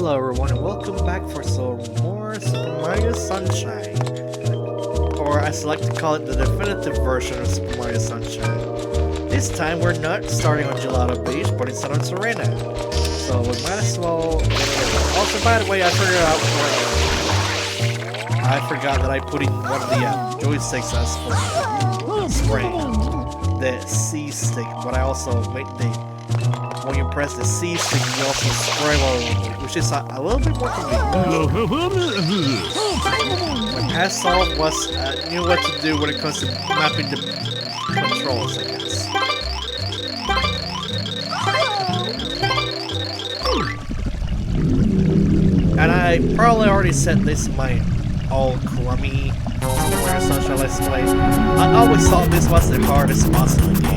Hello everyone and welcome back for some more Super Mario Sunshine. Or as I like to call it, the definitive version of Super Mario Sunshine. This time we're not starting on Gelato Beach, but instead on Serena. So we might as well... Also, by the way, I forgot that I put in one of the joysticks as for spraying. The C stick, but I also made the... When you press the C stick, you also spray all over, which is a little bit more convenient. My past solve was knew what to do when it comes to mapping the controls, I guess. And I probably already said this in my all crummy Mario Sunshine Let's Play. I always thought this was the hardest boss in the game.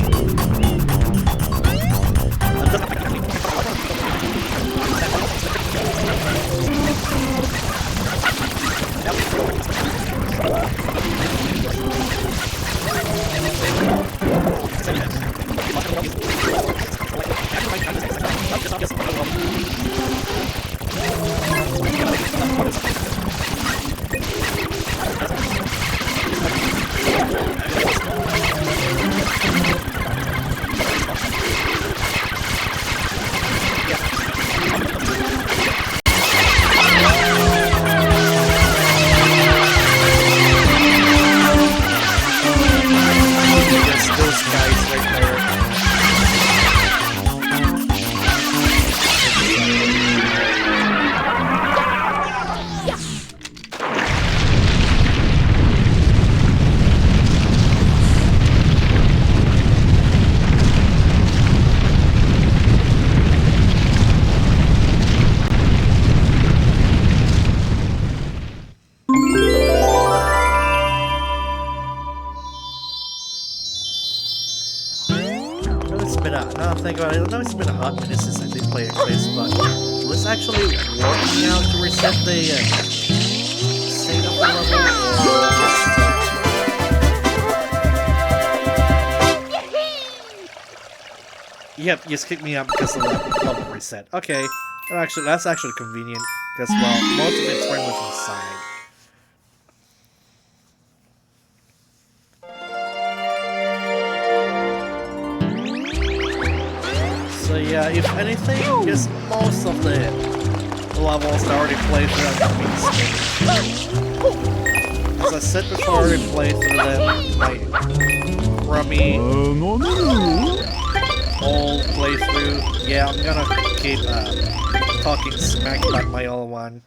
I know it's been a hot minute since I did play Eclipse, but let's actually work now to reset the state of the level. Yep, just kick me out because of the level reset. Okay, that's actually convenient because, well, most of it's pretty much inside. Yeah, if anything, just most of the levels I already played through have as I said before, I already played through them, my crummy old playthrough. Yeah, I'm gonna keep talking smack about my old one.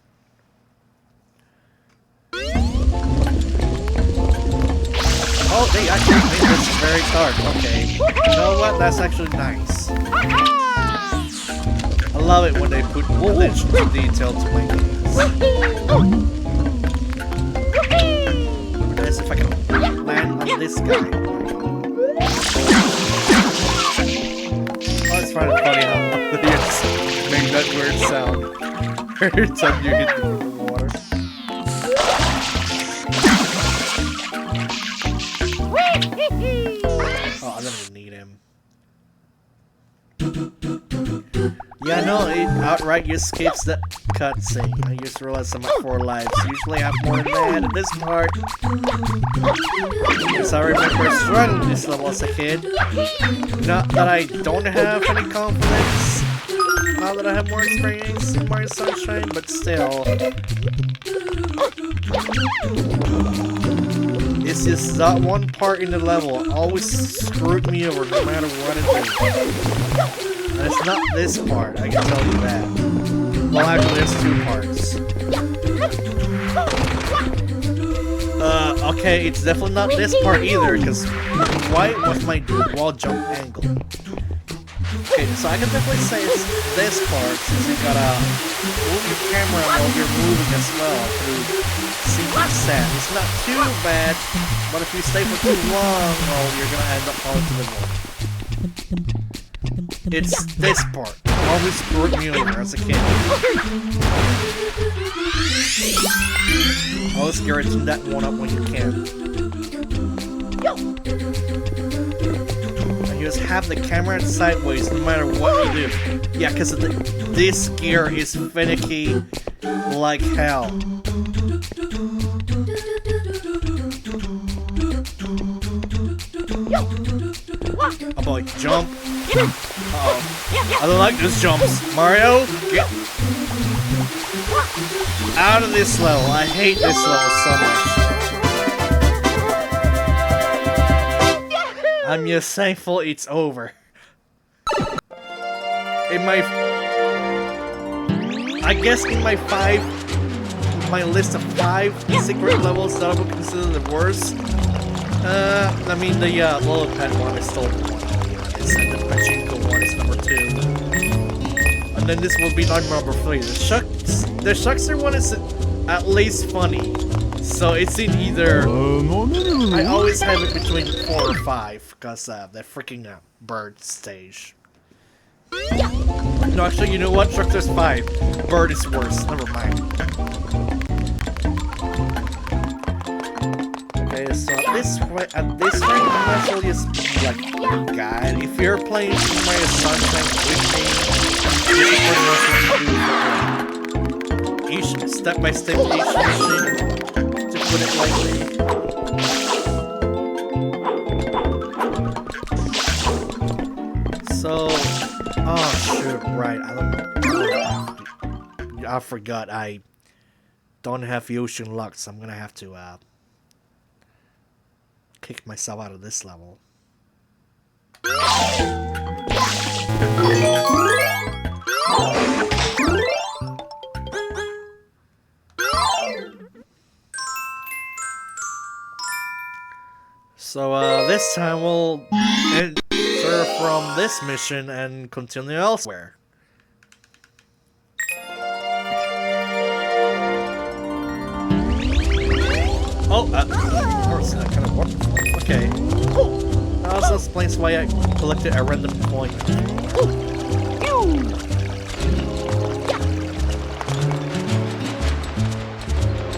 Oh, they actually made this very dark. Okay, you know what? That's actually nice. I love it when they put attention to detail to my games. Let's see if I can land on this guy. Oh, it's kind of funny how they just make that weird sound every time you hit the water. Oh, I don't even need him. Yeah, no, it outright just skips that cutscene. I just realized I'm at 4 lives. Usually I have more than that at this part. Because I remember struggling this level as a kid. Not that I don't have any confidence. Now that I have more experience in Mario Sunshine, but still. It's just that one part in the level always screwed me over no matter what it is. And it's not this part, I can tell you that. Well, actually, there's 2 parts. Okay, it's definitely not this part either, because why was my wall jump angle? Okay, so I can definitely say it's this part, since you gotta move your camera while you're moving as well through sinking sand. It's not too bad, but if you stay for too long, well, you're gonna end up falling to the wall. It's this part. Always screwed me over as a kid. Always guarantee that one up when you can. And you just have the camera sideways no matter what you do. Yeah, because this gear is finicky like hell. Oh boy, jump. Uh-oh. I don't like those jumps. Mario, get out of this level. I hate this level so much. I'm just thankful it's over. In my... I guess in my list of 5 secret levels that I would consider the worst, I mean the Lillipad one is still the one, and the Pachinko one is number 2. And then this will be number 3. The Shuckster one is at least funny, so it's in either... I always have it between 4 or 5, because the freaking bird stage. No, actually, you know what? Shuckster's 5. Bird is worse. Never mind. Okay, so at this point, I'm actually just like a guide. If you're playing Mario Sunshine with me, this is pretty much what you do for each step-by-step each mission, to put it lightly. So, oh shoot, right, I don't know. I forgot, I don't have Ocean Luck, so I'm gonna have to kick myself out of this level. So this time we'll enter from this mission and continue elsewhere. Oh, of course, that kind of worked. Okay. That also explains why I collected a random coin.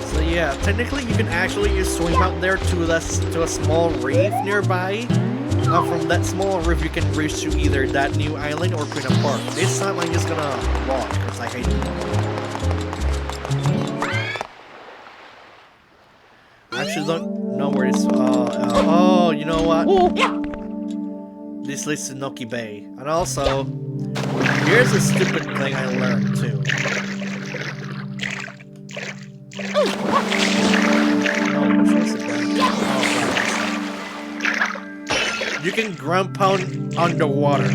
So yeah, technically you can actually just swim out there to a small reef nearby. Now from that small reef you can reach to either that new island or Queen Park. This time I'm just gonna walk because I hate it. I actually don't know where it's. Oh, you know what? This leads to Noki Bay. And also, here's a stupid thing I learned too. You can ground pound underwater.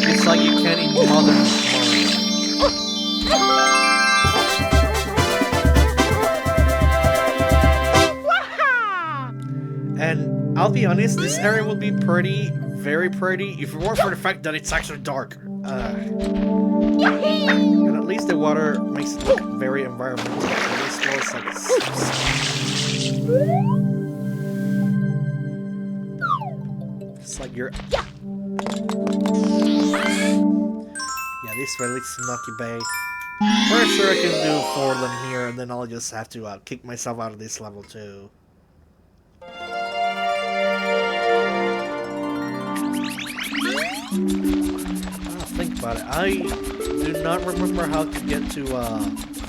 It's like you can in modern Mario. And I'll be honest, this area will be pretty, very pretty, if it weren't for the fact that it's actually darker. And at least the water makes it look very environmental. This feels like it's like you're... Yeah, this way leads to Noki Bay. Pretty sure I can do 4 of them here, and then I'll just have to kick myself out of this level too. Think about it. I do not remember how to get to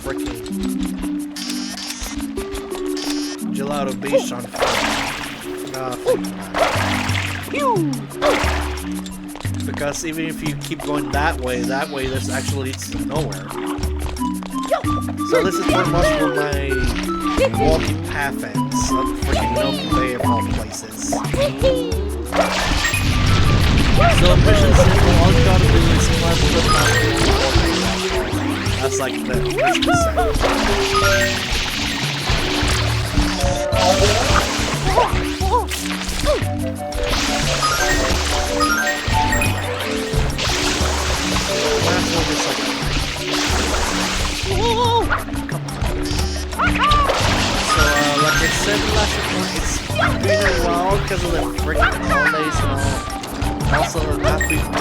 freaking Gelato Beach on because even if you keep going that way this actually leads to nowhere. So this is pretty much where my walking path ends. Freaking Noki Bay of all places. So mission simple, all you gotta do is climb the mountain. That's like the mission set. Last one is like... So like I said last one, it's been a while because of the freaking holidays and all. Also, not been working,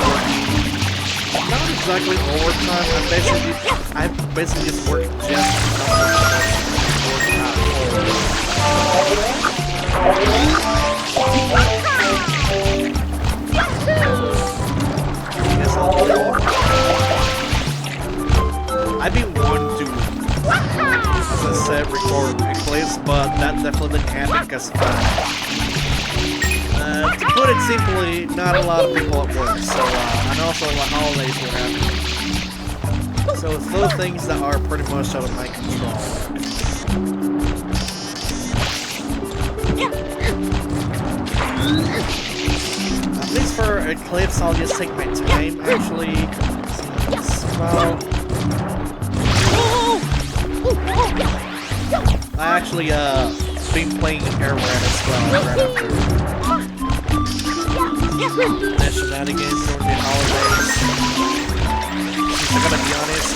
not exactly overtime. I basically just worked just enough to work out. Guess I'll play over. I'd be one to, as I said, record Eclipse, but that definitely didn't happen because to put it simply, not a lot of people at work, so, and also the holidays were happening. So it's those things that are pretty much out of my control. At least for Eclipse, I'll just take my time, actually. Well, I actually, been playing Air Rat as well, right after the shenanigans during the holidays. I gotta be honest,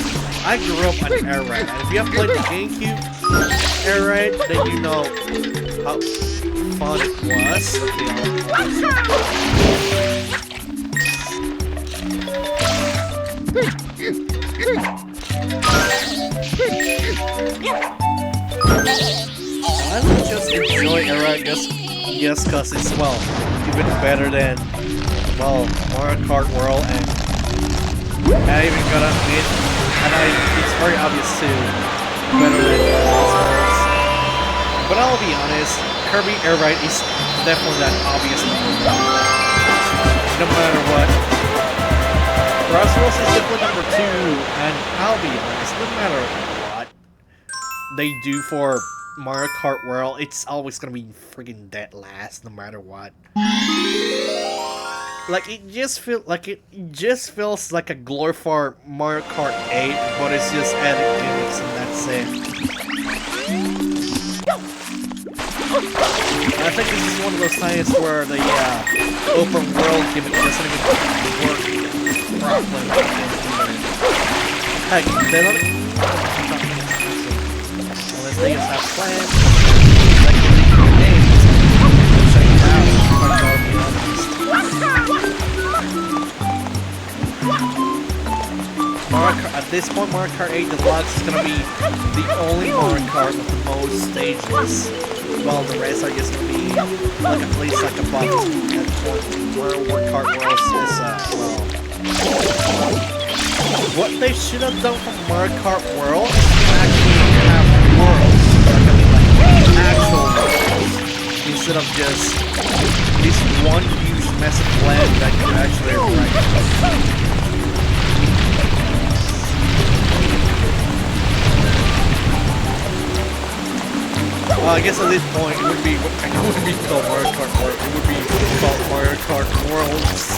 I grew up on Air Rat, and if you have played the GameCube Air Rat, then you know how fun it was. I would just enjoy Air Rat just cause it's, well, even better than, well, Mario Kart World, and I even gotta admit, and it's very obvious too, better than Lost Worlds. But I'll be honest, Kirby Air Ride is definitely that obvious number one. No matter what. Lost Worlds is definitely number two, and I'll be honest, no matter what they do for Mario Kart World, it's always gonna be freaking dead last, no matter what. Like it just feels like a glorified Mario Kart 8, but it's just added gimmicks and that's it. And I think this is one of those times where the open world gimmick doesn't even work properly. Heck, they don't. Unless they just have plans, like the games, check it out. I'll be honest. At this point, Mario Kart 8 Deluxe is gonna be the only Mario Kart with the most stages, while the rest are just gonna be like at least like a box at Mario Kart World is well. What they should have done for Mario Kart World is actually have worlds, like actual worlds, instead of just this one huge massive land that you actually write. Well, I guess at this point it wouldn't be called Mario Kart World. It would be called Mario Kart Worlds.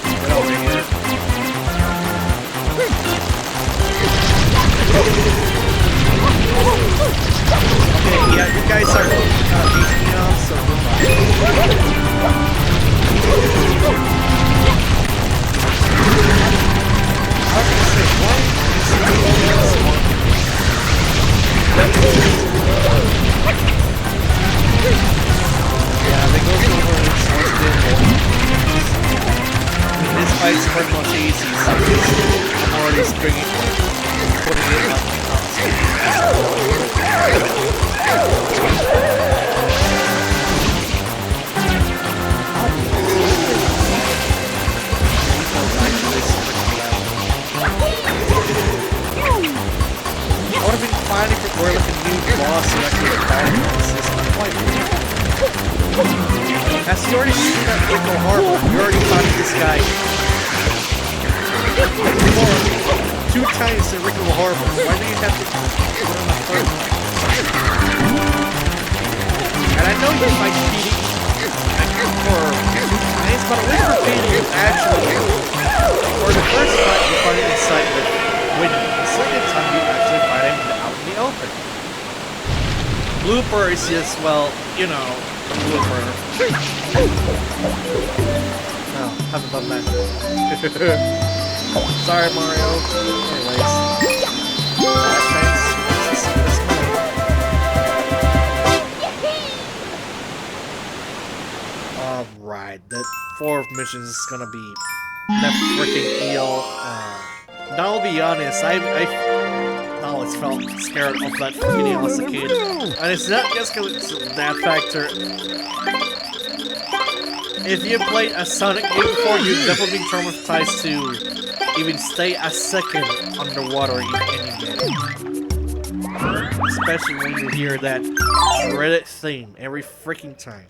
Get over here. Okay, yeah, you guys are beating me off, so I was gonna say, why? Yeah, they go over and it's this fight's pretty much easy, so I'm already putting it up the I would have been fine if it were like a new boss that I could have fighting on the system. As you already seen that Rico Harbor, you already fought this guy before 2 times in Rico Harbor. Why do you have to put on a third one? And I know you might be beating for 2 times, but at least we're beating you actually. For the first fight, you fight inside with winning. The second time, you actually fight him out in the open. Blooper is just, well, you know, blooper. No, haven't done that. Sorry, Mario. Anyways. Alright, the 4th mission is gonna be that freaking eel. Now I'll be honest, I always felt scared of that feeling as a kid. And it's not just because it's that factor. If you played a Sonic game before, you've definitely been traumatized to even stay a second underwater in any game. Especially when you hear that dreaded theme every freaking time.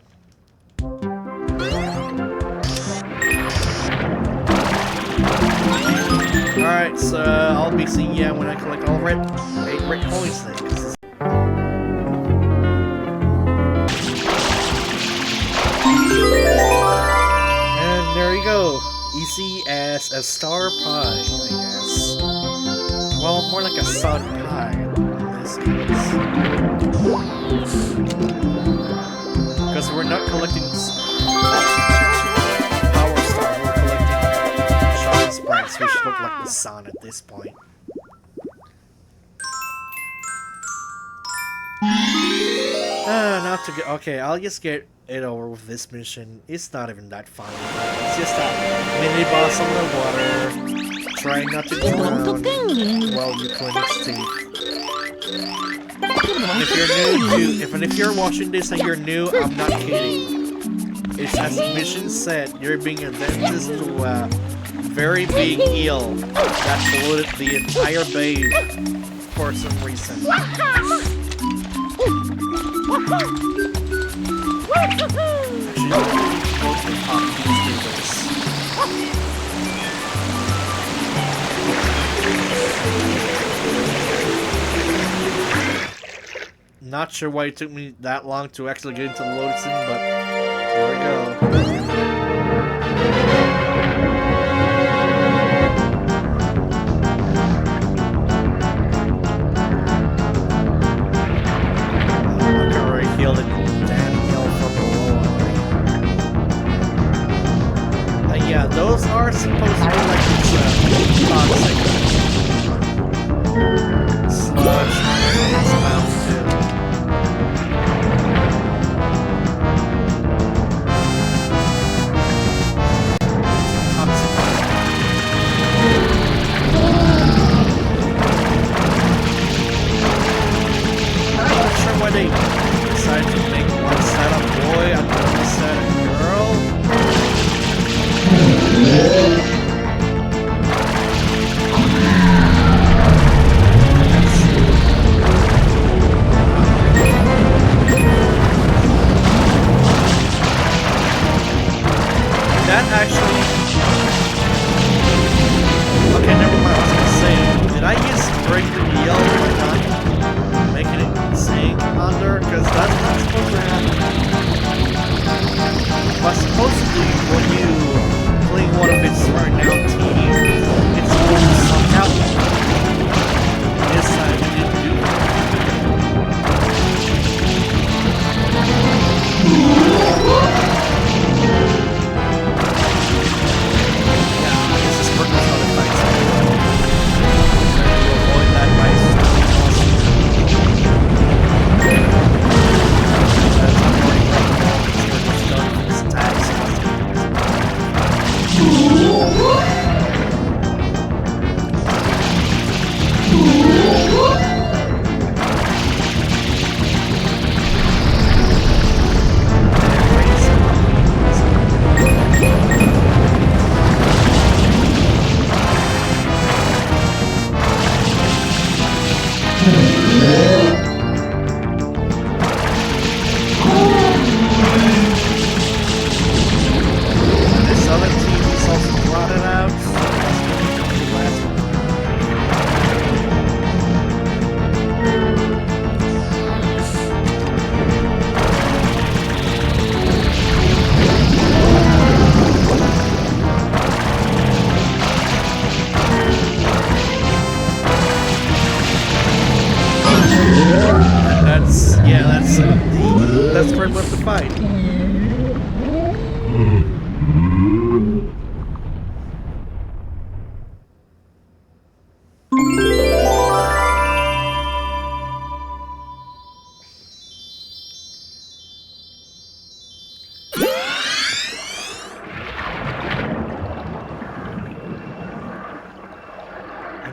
Alright, so I'll be seeing you when I collect all 8 red coins then. And there you go. Easy as a star pie, I guess. Well, more like a sun pie in this case. Because we're not collecting power stars, we're collecting shiny sprites, which look like the sun at this point. Not to get. Okay, I'll just get it over with this mission. It's not even that fun. It's just a mini boss on the water, trying not to drown while you clean its teeth. And if you're watching this and you're new, I'm not kidding. It's as the mission said, you're being adventurous to a very big eel that polluted the entire bay for some reason. Not sure why it took me that long to actually get into the load scene, but here we go. Yeah, those are supposed to be like toxic sludge smells too. Toxic. I'm not sure why they decided to make one side a boy and the other side a girl. That actually... Okay, never mind, I was gonna say, did I just break the wheel by not making it sink under? Because that's not supposed to happen. But supposedly, when you clean one of its renowned teeth, it's supposed to suck out. This time it didn't do that. That's pretty much the fight.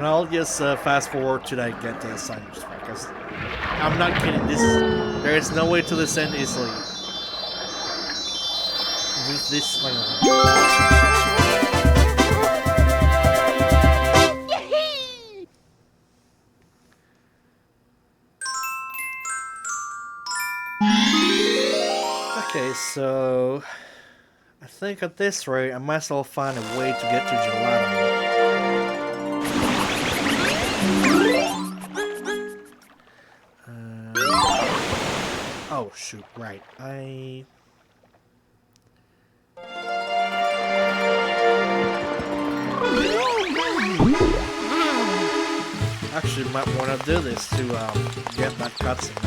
And I'll just fast forward till I get to the sandwich because I'm not kidding. There is no way to descend easily. This like. Okay, so I think at this rate, I might as well find a way to get to gelato. Oh shoot! Right, actually might want to do this to get that cutscene.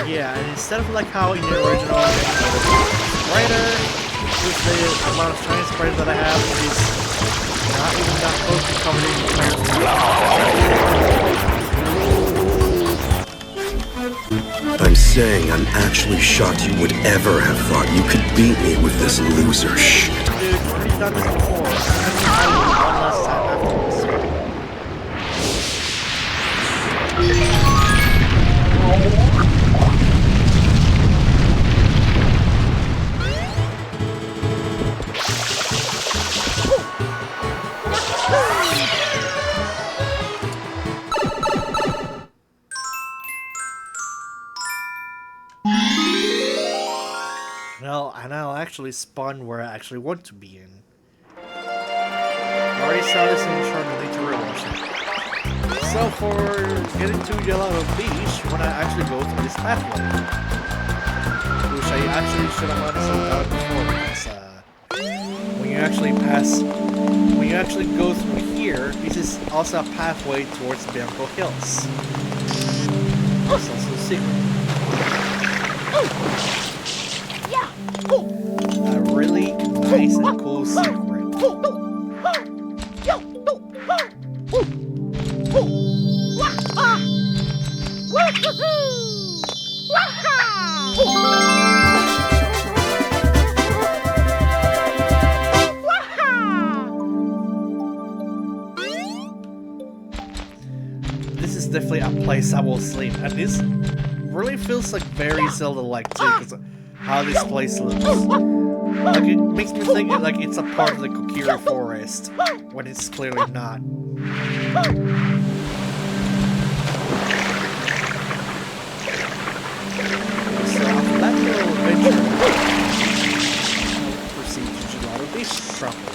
Yeah, and instead of like how in the original writer, with the amount of shiny sprays that I have, is not even that close to covered in comparison. I'm saying I'm actually shocked you would ever have thought you could beat me with this loser shit. Dude, I've already done this before. I'm gonna try one last time afterwards. Well, and I'll actually spawn where I actually want to be in. I already saw this in the short, I need to rewatch it. So for getting to Gelato Beach, when I actually go through this pathway, which I actually should have honestly done before, because when you actually go through here, this is also a pathway towards Bianco Hills. It's also a secret. A really nice and cool secret. This is definitely a place I will sleep, and this really feels like very Zelda-like too, because of how this place looks. Like, it makes me think like it's a part of the Kokiri forest, when it's clearly not. So after that little adventure, I'll proceed to Gelato Beach properly.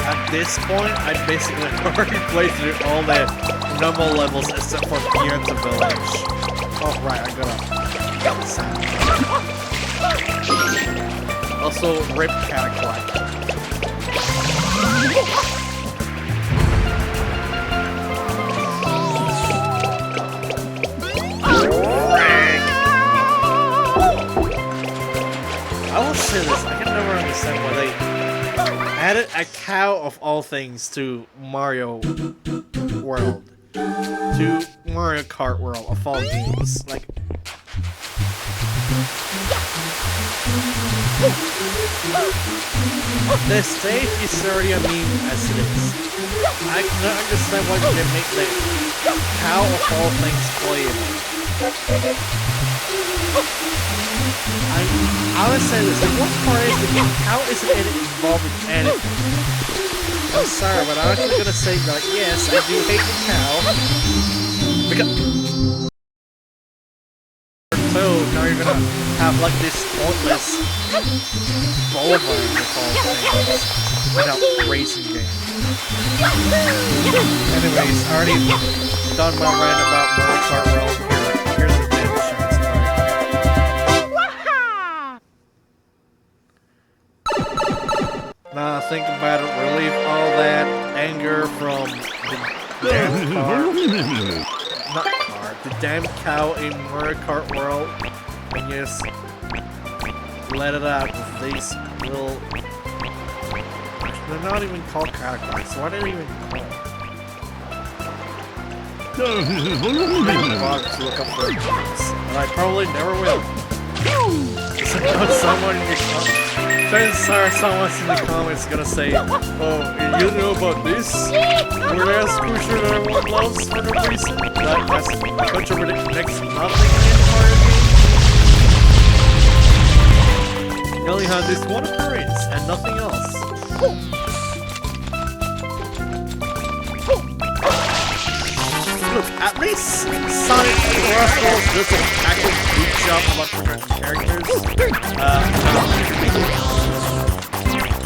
At this point, I basically already played through all the normal levels except for beyond the village. Oh right, I gotta sound. Also, rip Cataclack. I will say this, I can never understand why they added a cow of all things to Mario World. To Mario Kart World of all games. Like, the stage is already a meme as it is. I cannot understand why they make the cow of all things playable. I would say this, the worst part is the cow isn't involved in anything. I'm sorry, but I'm actually gonna say that yes, I do hate the cow. Because so now you're gonna have like this pointless bovine with all things without racing game. Anyways, I already done my rant about Mario Kart World. Here's the damn shiny sprite. Now think about it, relieve all that anger from the the damn cow in Mario Kart World and just let it out with these little... They're not even called catacombs, so why are they even called? To look up for names, and I probably never will. Someone in the someone's in the comments gonna say, "Oh, you know about this? Whereas Cruiser that everyone loves for no reason." That's controversial next to nothing in Mario games. You only have this one appearance and nothing else. Look, at least Sonic Crossroads does an actual good job about different characters.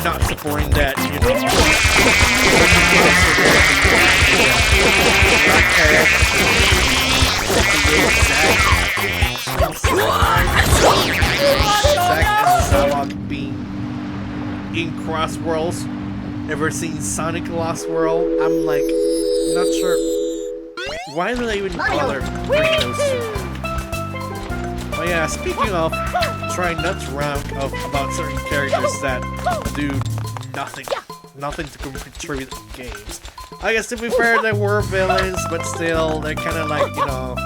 Not supporting that, you know. Zack and Salak being in Cross Worlds. Ever seen Sonic Lost World? I'm like, not sure. Why did I even bother bringing those two? Oh yeah, speaking of trying not to rank about certain characters that do nothing to contribute to games. I guess to be fair, they were villains, but still, they're kind of like, you know...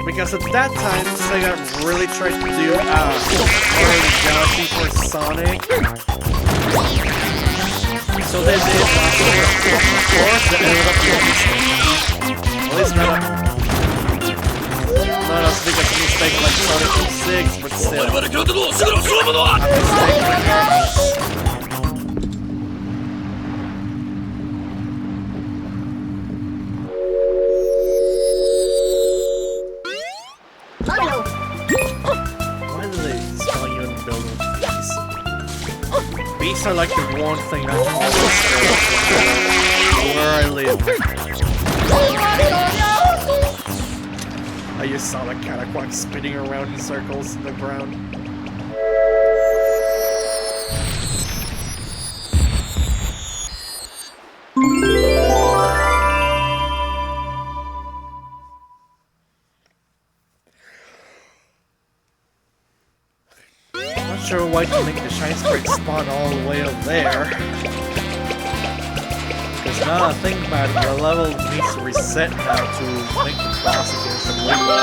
Because at that time, Sega really tried to do Mario Galaxy for Sonic. So they did last year. Of course, they ended up doing this. At least not as big as a mistake like Sonic 6, but still. A mistake regardless. Why do they spell you in the building? Beasts are like the one thing I always say where I live. I just saw the catacomb spinning around in circles in the ground. Not sure why to make the shine sprite spawn all the way up there. Because now I think about it, the level needs to reset now to make the boss against the level.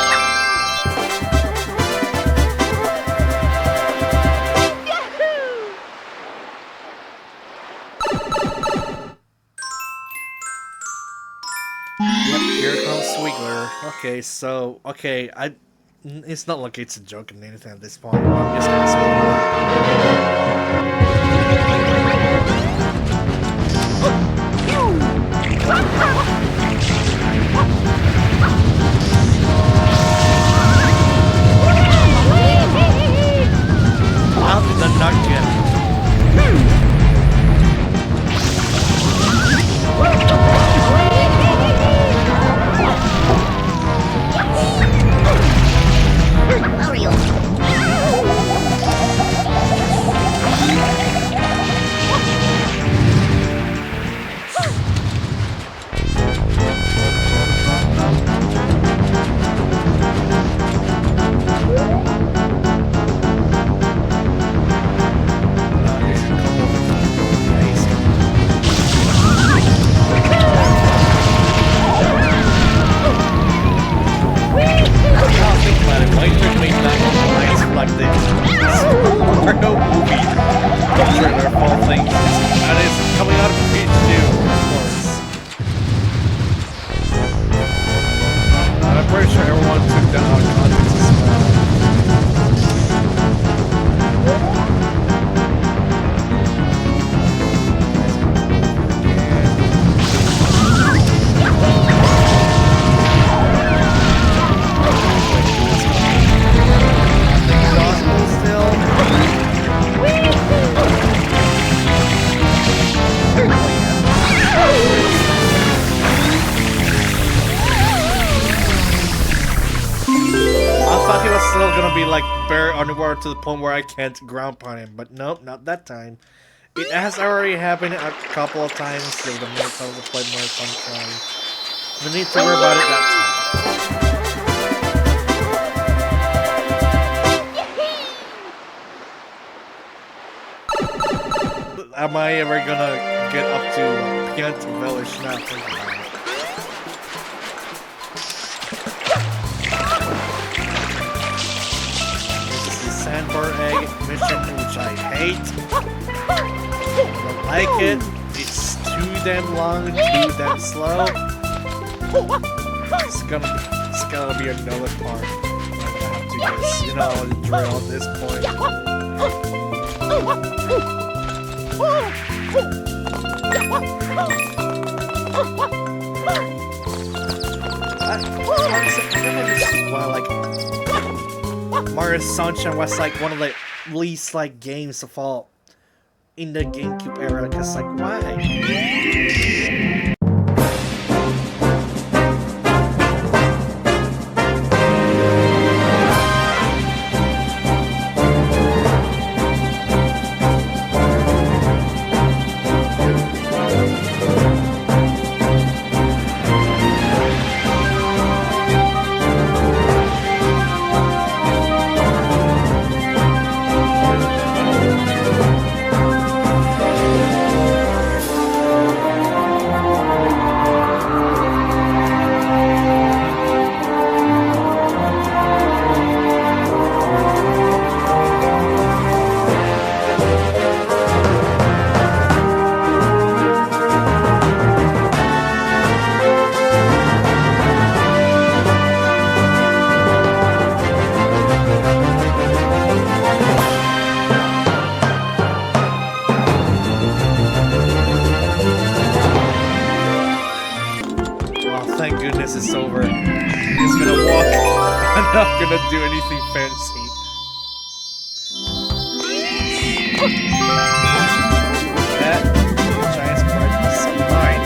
Yep, here comes Swiggler. Okay, so, okay, it's not like it's a joke and anything at this point. I'm just gonna say how did that not get? Mario! Be like bare underwater to the point where I can't ground pound him, but nope, not that time. It has already happened a couple of times so the more times I played Mario Sunshine. No need to worry about it that time. Am I ever gonna get up to Pianta Village now? Think about it. This is the sandbird egg mission, which I hate. I don't like it. It's too damn long, too damn slow. It's gonna be another part. I'm gonna have to just, you know, drill at this point. Mario Sunshine was like one of the least like games of all in the GameCube era, because like why? Thank goodness it's over. He's gonna walk. I'm not gonna do anything fancy. That giant sprite is mine.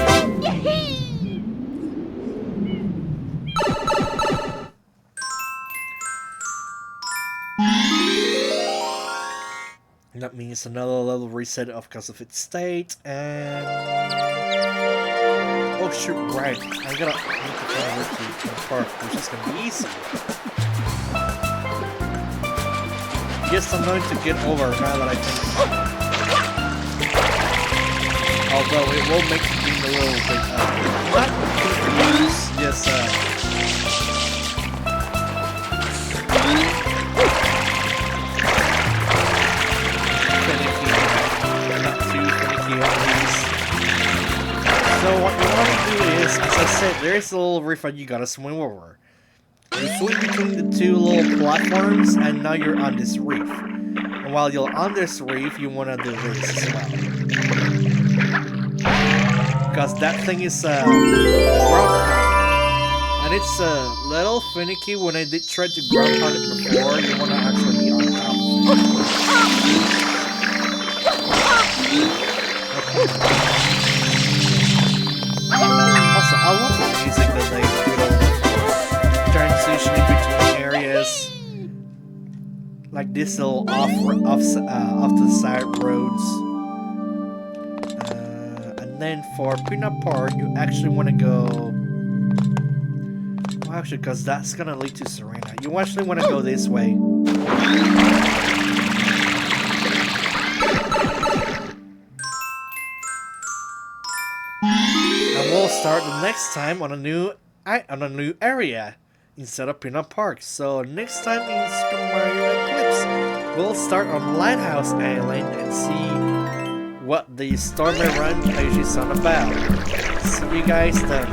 That means another level reset of because of its state and. Oh shoot, right. I need to find with the park, which is gonna be easy. Yes, I'm going to get over now that I think. Although it will make me a little bit not confused, yes, finicky. Not too finicky at least. So what you want to do is, as I said, there's a little reef that you gotta swim over. You swim between the two little platforms, and now you're on this reef. And while you're on this reef, you want to do this as well. Because that thing is ground pound. And it's a little finicky. When I did try to ground pound it before, you want to actually be on top of it. Also, I love the music that they transition in between areas, like this little off the side roads. And then for Peanut Park, you actually want to go. Well, actually, because that's gonna lead to Serena. You actually want to go this way. We'll start the next time on a new area instead of Peanut Park. So next time in Super Mario Eclipse, we'll start on Lighthouse Island and see what the Stormy Run page is all about. See you guys then.